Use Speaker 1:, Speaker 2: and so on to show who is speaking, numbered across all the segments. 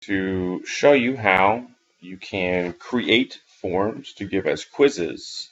Speaker 1: to show you how you can create forms to give as quizzes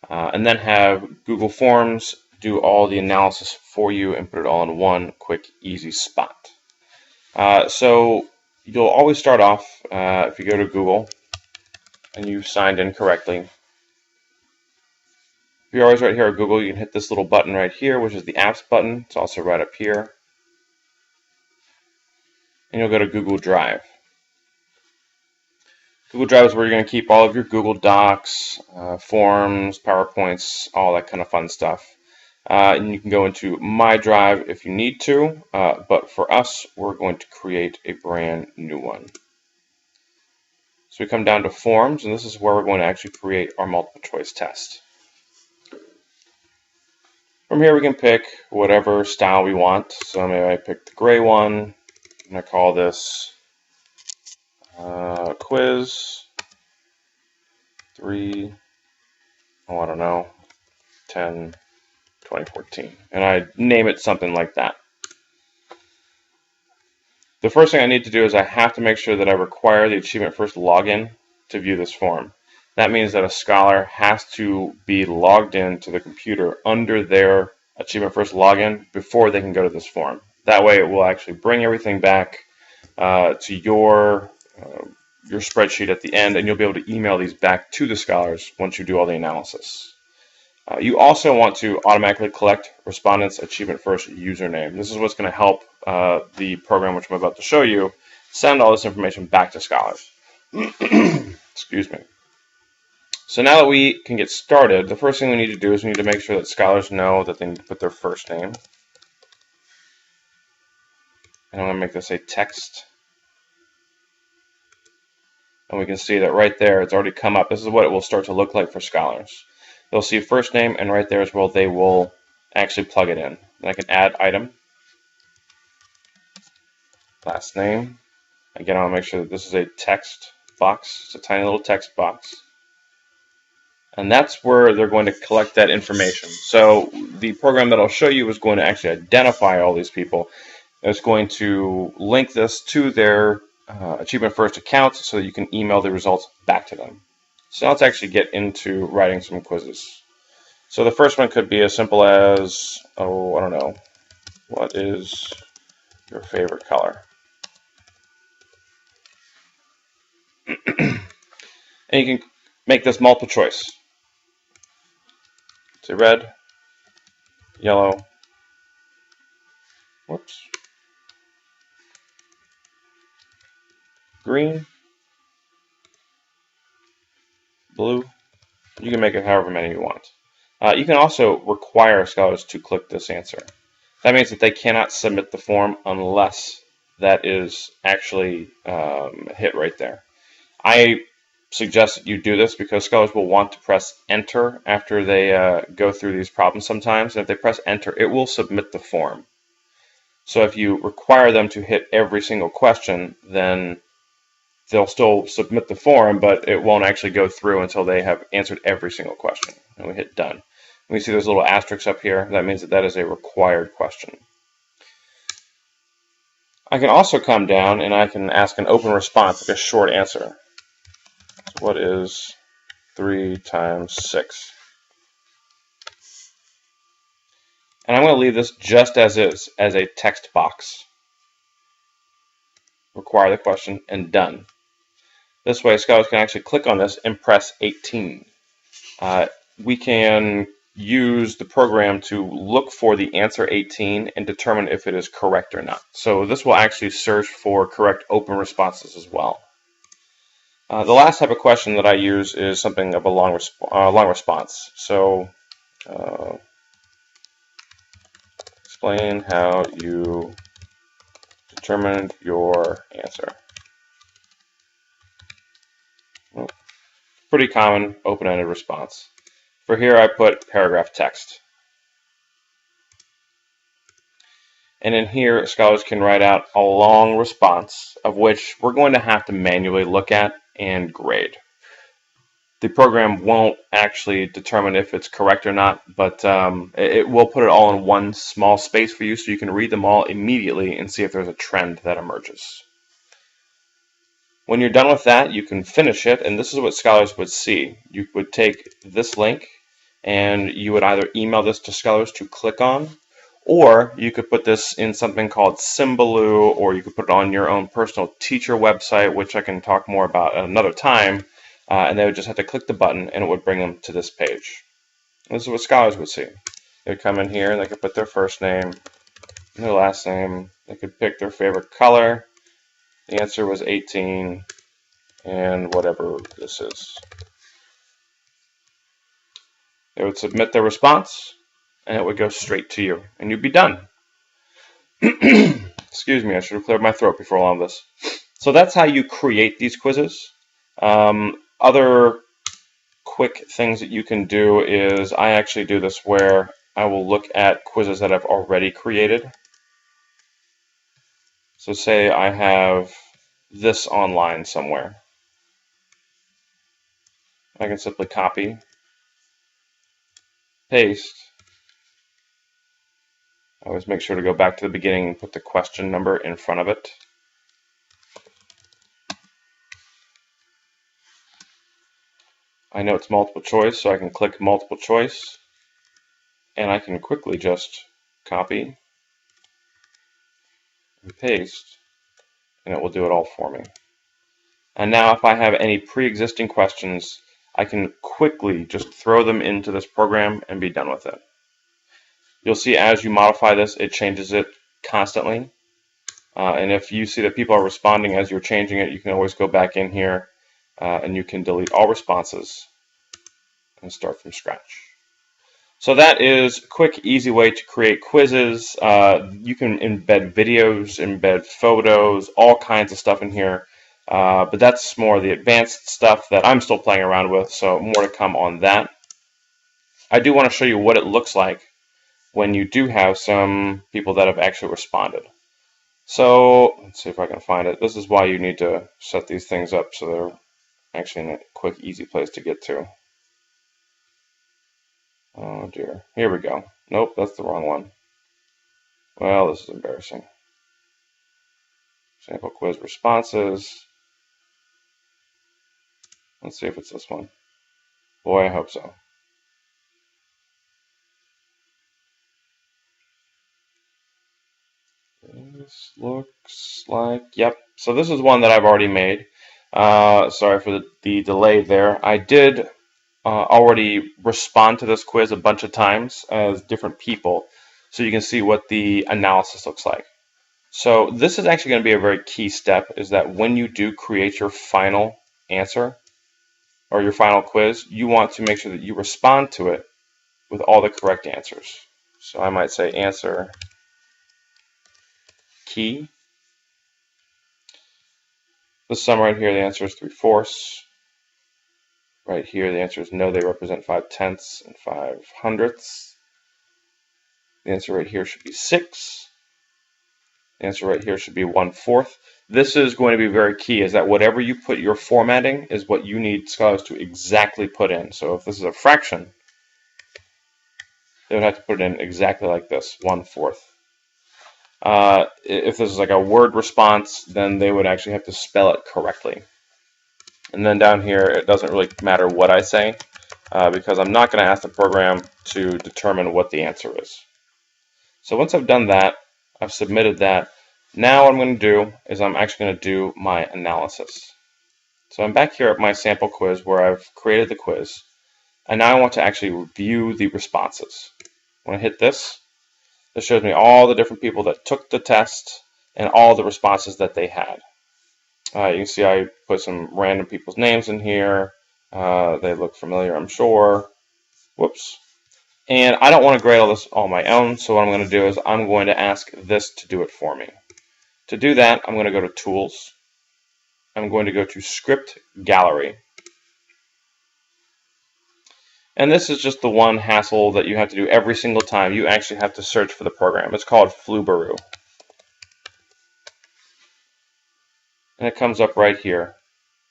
Speaker 1: and then have Google Forms do all the analysis for you and put it all in one quick, easy spot. So you'll always start off, if you go to Google and you've signed in correctly, if you're always right here at Google, you can hit this little button right here, which is the Apps button. It's also right up here. And you'll go to Google Drive. Google Drive is where you're going to keep all of your Google Docs, forms, PowerPoints, all that kind of fun stuff. And you can go into My Drive if you need to, but for us, we're going to create a brand new one. So we come down to Forms, and this is where we're going to actually create our multiple choice test. From here, we can pick whatever style we want. So maybe I pick the gray one, and I call this Quiz 3, oh, I don't know, 10, 2014. And I name it something like that. The first thing I need to do is I have to make sure that I require the Achievement First login to view this form. That means that a scholar has to be logged in to the computer under their Achievement First login before they can go to this form. That way it will actually bring everything back to your spreadsheet at the end, and you'll be able to email these back to the scholars once you do all the analysis. You also want to automatically collect respondents' Achievement First username. This is what's going to help the program, which I'm about to show you, send all this information back to scholars. Excuse me. So now that we can get started, the first thing we need to do is we need to make sure that scholars know that they need to put their first name. And I'm going to make this a text. And we can see that right there, it's already come up. This is what it will start to look like for scholars. They'll see first name, and right there is where they will actually plug it in. Then I can add item, last name. Again, I'll make sure that this is a text box. It's a tiny little text box. And that's where they're going to collect that information. So the program that I'll show you is going to actually identify all these people. It's going to link this to their Achievement First accounts so that you can email the results back to them. So now let's actually get into writing some quizzes. So the first one could be as simple as, oh, I don't know, what is your favorite color? And you can make this multiple choice. Say red, yellow, whoops, green, blue. You can make it however many you want. You can also require scholars to click this answer. That means that they cannot submit the form unless that is actually hit right there. I suggest that you do this because scholars will want to press enter after they go through these problems sometimes. And if they press enter, it will submit the form. So if you require them to hit every single question, then they'll still submit the form, but it won't actually go through until they have answered every single question. And we hit done. We see those little asterisks up here. That means that that is a required question. I can also come down and I can ask an open response, like a short answer. So what is 3 times 6? And I'm going to leave this just as is, as a text box. Require the question, and done. This way, scholars can actually click on this and press 18. We can use the program to look for the answer 18 and determine if it is correct or not. So this will actually search for correct open responses as well. The last type of question that I use is something of a long response. So explain how you determined your answer. Well, pretty common open-ended response. For here, I put paragraph text. And in here, scholars can write out a long response, of which we're going to have to manually look at and grade. The program won't actually determine if it's correct or not, but it will put it all in one small space for you so you can read them all immediately and see if there's a trend that emerges. When you're done with that, you can finish it, and this is what scholars would see. You would take this link, and you would either email this to scholars to click on, or you could put this in something called Flubaroo, or you could put it on your own personal teacher website, which I can talk more about at another time, and they would just have to click the button, and it would bring them to this page. This is what scholars would see. They would come in here, and they could put their first name, their last name. They could pick their favorite color. The answer was 18, and whatever this is. They would submit their response, and it would go straight to you, and you'd be done. Excuse me, I should have cleared my throat before all of this. So that's how you create these quizzes. Other quick things that you can do is, I actually do this where I will look at quizzes that I've already created. So say I have this online somewhere. I can simply copy, paste. I always make sure to go back to the beginning and put the question number in front of it. I know it's multiple choice, so I can click multiple choice, and I can quickly just copy and paste, and it will do it all for me. And now if I have any pre-existing questions, I can quickly just throw them into this program and be done with it. You'll see as you modify this, it changes it constantly. And if you see that people are responding as you're changing it, you can always go back in here and you can delete all responses and start from scratch. So that is a quick, easy way to create quizzes. You can embed videos, embed photos, all kinds of stuff in here. But that's more the advanced stuff that I'm still playing around with, so more to come on that. I do want to show you what it looks like when you do have some people that have actually responded. So let's see if I can find it. This is why you need to set these things up so they're actually in a quick, easy place to get to. Oh dear. Here we go. Nope, that's the wrong one. Well, this is embarrassing. Sample quiz responses. Let's see if it's this one. Boy, I hope so. This looks like, yep. So this is one that I've already made. Sorry for the delay there. I did already respond to this quiz a bunch of times as different people, so you can see what the analysis looks like. So this is actually going to be a very key step, is that when you do create your final answer or your final quiz, you want to make sure that you respond to it with all the correct answers. So I might say answer key. This sum right here, the answer is 3/4. Right here, the answer is no, they represent 5/10 and 5/100. The answer right here should be 6. The answer right here should be 1/4. This is going to be very key, is that whatever you put your formatting is what you need scholars to exactly put in. So if this is a fraction, they would have to put it in exactly like this, 1/4. If this is like a word response, then they would actually have to spell it correctly. And then down here, it doesn't really matter what I say, because I'm not going to ask the program to determine what the answer is. So once I've done that, I've submitted that. Now what I'm going to do is I'm actually going to do my analysis. So I'm back here at my sample quiz where I've created the quiz. And now I want to actually review the responses. When I hit this, this shows me all the different people that took the test and all the responses that they had. You can see I put some random people's names in here. They look familiar, I'm sure. Whoops. And I don't want to grade all this on my own, so what I'm going to do is I'm going to ask this to do it for me. To do that, I'm going to go to Tools. I'm going to go to Script Gallery. And this is just the one hassle that you have to do every single time you actually have to search for the program. It's called Flubaroo. And it comes up right here,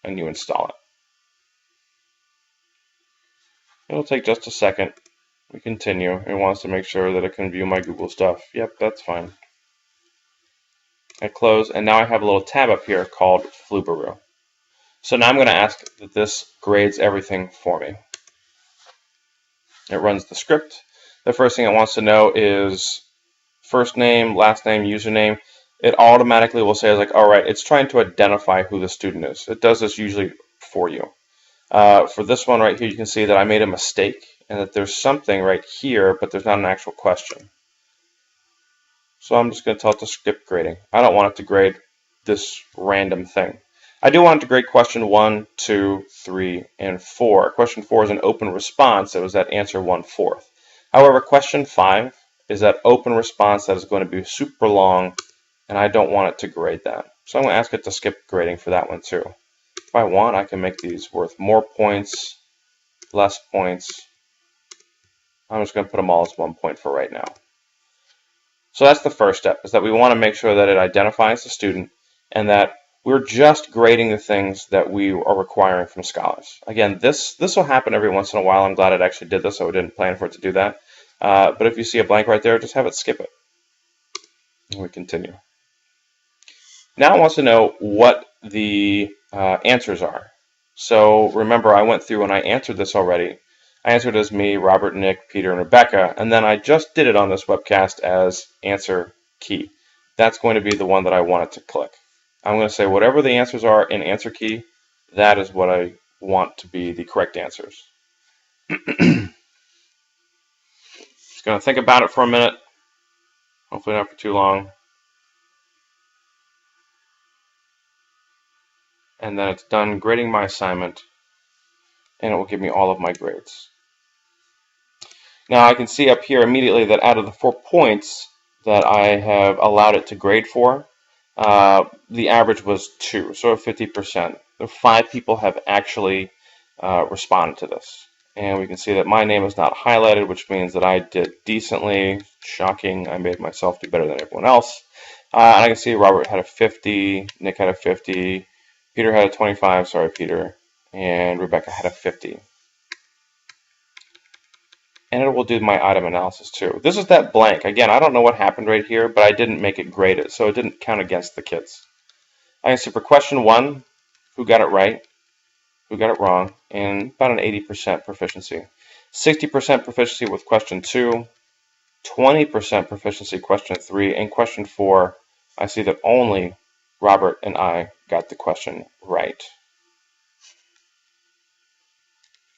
Speaker 1: and you install it. It'll take just a second. We continue. It wants to make sure that it can view my Google stuff. Yep, that's fine. I close, and now I have a little tab up here called Flubaroo. So now I'm going to ask that this grades everything for me. It runs the script. The first thing it wants to know is first name, last name, username. It automatically will say, like, all right, it's trying to identify who the student is. It does this usually for you. For this one right here, you can see that I made a mistake and that there's something right here, but there's not an actual question. So I'm just going to tell it to skip grading. I don't want it to grade this random thing. I do want it to grade question 1, 2, 3, and 4. Question 4 is an open response. It was that answer 1/4. However, question 5 is that open response that is going to be super long, and I don't want it to grade that. So I'm going to ask it to skip grading for that one too. If I want, I can make these worth more points, less points. I'm just going to put them all as 1 point for right now. So that's the first step, is that we want to make sure that it identifies the student and that we're just grading the things that we are requiring from scholars. Again, this will happen every once in a while. I'm glad it actually did this, so I didn't plan for it to do that. But if you see a blank right there, just have it skip it. And we continue. Now it wants to know what the answers are. So remember, I went through and I answered this already. I answered as me, Robert, Nick, Peter, and Rebecca, and then I just did it on this webcast as answer key. That's going to be the one that I want it to click. I'm going to say whatever the answers are in answer key, that is what I want to be the correct answers. Just going to think about it for a minute, hopefully not for too long. And then it's done grading my assignment, and it will give me all of my grades. Now I can see up here immediately that out of the 4 points that I have allowed it to grade for, the average was 2, so 50%. 5 people have actually responded to this. And we can see that my name is not highlighted, which means that I did decently. Shocking, I made myself do better than everyone else. And I can see Robert had a 50, Nick had a 50, Peter had a 25, sorry Peter, and Rebecca had a 50. And it will do my item analysis too. This is that blank. Again, I don't know what happened right here, but I didn't make it graded, so it didn't count against the kids. I can see for question 1, who got it right, who got it wrong, and about an 80% proficiency. 60% proficiency with question 2, 20% proficiency question 3, and question 4, I see that only Robert and I got the question right.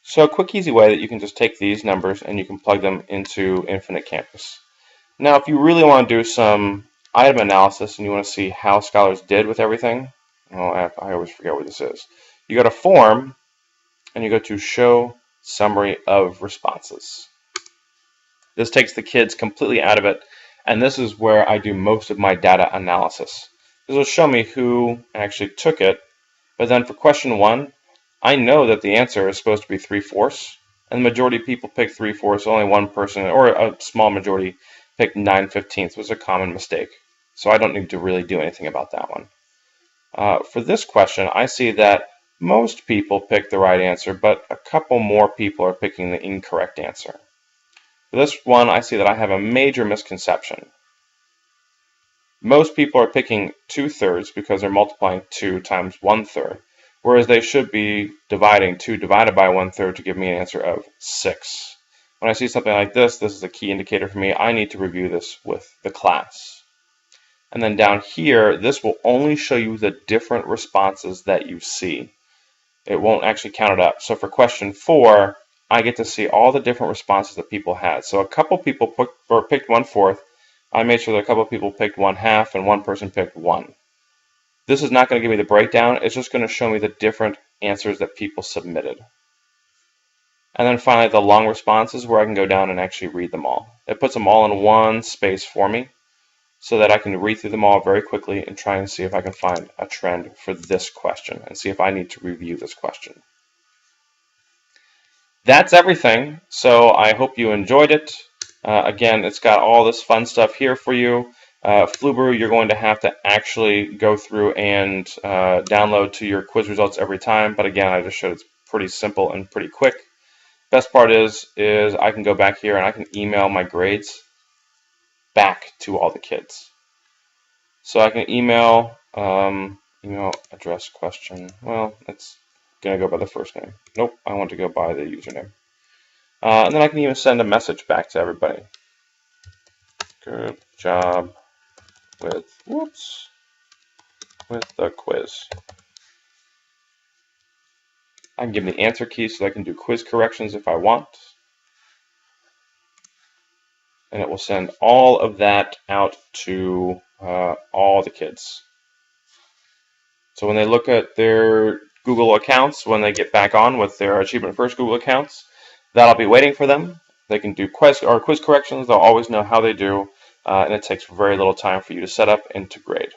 Speaker 1: So a quick, easy way that you can just take these numbers and you can plug them into Infinite Campus. Now, if you really want to do some item analysis and you want to see how scholars did with everything, I always forget where this is. You go to Form, and you go to Show Summary of Responses. This takes the kids completely out of it, and this is where I do most of my data analysis. This will show me who actually took it, but then for question 1, I know that the answer is supposed to be 3/4, and the majority of people picked 3/4. Only one person, or a small majority, picked 9/15, which was a common mistake. So I don't need to really do anything about that one. For this question, I see that most people picked the right answer, but a couple more people are picking the incorrect answer. For this one, I see that I have a major misconception. Most people are picking 2/3 because they're multiplying 2 times 1/3. Whereas they should be dividing 2 divided by 1/3 to give me an answer of 6. When I see something like this is a key indicator for me. I need to review this with the class. And then down here, this will only show you the different responses that you see. It won't actually count it up. So for question 4, I get to see all the different responses that people had. So a couple people picked 1/4. I made sure that a couple people picked 1/2 and one person picked 1. This is not going to give me the breakdown. It's just going to show me the different answers that people submitted. And then finally, the long responses where I can go down and actually read them all. It puts them all in one space for me so that I can read through them all very quickly and try and see if I can find a trend for this question and see if I need to review this question. That's everything. So I hope you enjoyed it. Again, it's got all this fun stuff here for you. Flubaroo, you're going to have to actually go through and download to your quiz results every time. But again, I just showed it's pretty simple and pretty quick. Best part is I can go back here and I can email my grades back to all the kids. So I can email, email address question. Well, it's going to go by the first name. Nope, I want to go by the username. And then I can even send a message back to everybody. Good job with the quiz. I can give them the answer key so I can do quiz corrections if I want. And it will send all of that out to all the kids. So when they look at their Google accounts, when they get back on with their Achievement First Google accounts, that'll be waiting for them. They can do quiz corrections. They'll always know how they do, and it takes very little time for you to set up and to grade.